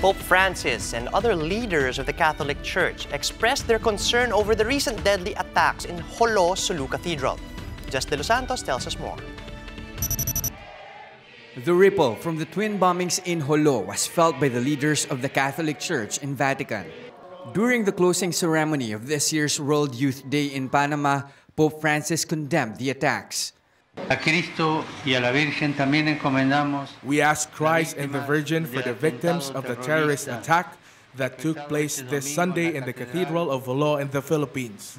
Pope Francis and other leaders of the Catholic Church expressed their concern over the recent deadly attacks in Jolo, Sulu Cathedral. Jess De Los Santos tells us more. The ripple from the twin bombings in Jolo was felt by the leaders of the Catholic Church in Vatican. During the closing ceremony of this year's World Youth Day in Panama, Pope Francis condemned the attacks. We ask Christ and the Virgin for the victims of the terrorist attack that took place this Sunday in the Cathedral of Jolo in the Philippines.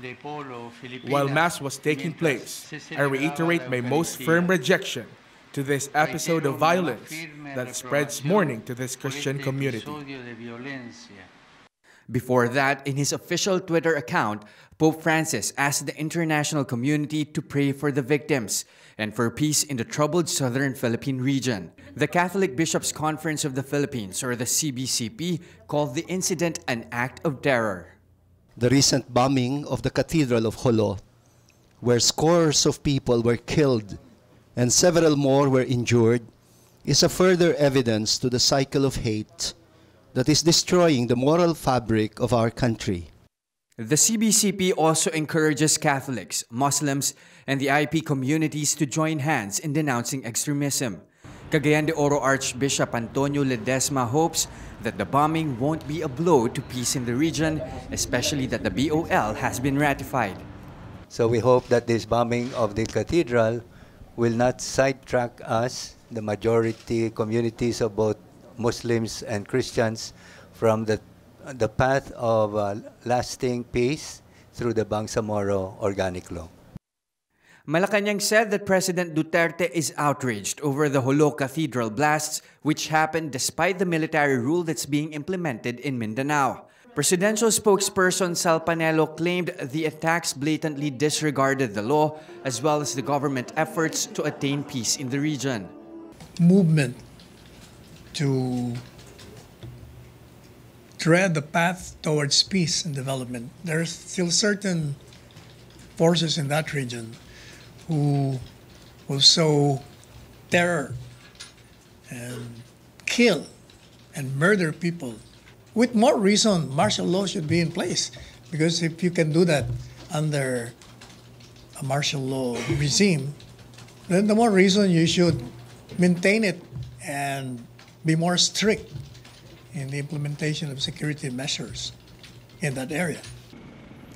While Mass was taking place, I reiterate my most firm rejection to this episode of violence that spreads mourning to this Christian community. Before that, in his official Twitter account, Pope Francis asked the international community to pray for the victims and for peace in the troubled southern Philippine region. The Catholic Bishops' Conference of the Philippines, or the CBCP, called the incident an act of terror. The recent bombing of the Cathedral of Jolo, where scores of people were killed and several more were injured, is a further evidence to the cycle of hate that is destroying the moral fabric of our country. The CBCP also encourages Catholics, Muslims, and the IP communities to join hands in denouncing extremism. Cagayan de Oro Archbishop Antonio Ledesma hopes that the bombing won't be a blow to peace in the region, especially that the BOL has been ratified. So we hope that this bombing of the cathedral will not sidetrack us, the majority communities of both Muslims and Christians, from the path of lasting peace through the Bangsamoro Organic Law. Malacanang said that President Duterte is outraged over the Jolo Cathedral blasts, which happened despite the military rule that's being implemented in Mindanao. Presidential spokesperson Sal Panelo claimed the attacks blatantly disregarded the law as well as the government efforts to attain peace in the region. Movement to tread the path towards peace and development. There's still certain forces in that region who will sow terror and kill and murder people. With more reason, martial law should be in place, because if you can do that under a martial law regime, then the more reason you should maintain it and be more strict in the implementation of security measures in that area.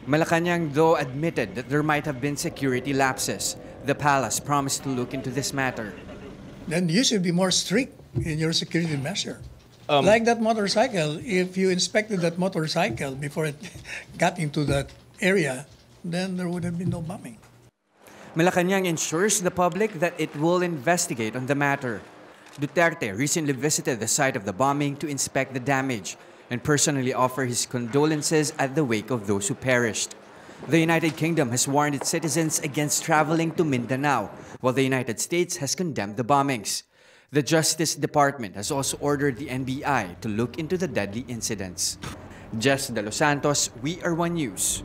Malacanang, though, admitted that there might have been security lapses. The palace promised to look into this matter. Then you should be more strict in your security measure. Like that motorcycle, if you inspected that motorcycle before it got into that area, then there would have been no bombing. Malacanang ensures the public that it will investigate on the matter. Duterte recently visited the site of the bombing to inspect the damage and personally offer his condolences at the wake of those who perished. The United Kingdom has warned its citizens against traveling to Mindanao, while the United States has condemned the bombings. The Justice Department has also ordered the NBI to look into the deadly incidents. Jess De Los Santos, We Are One News.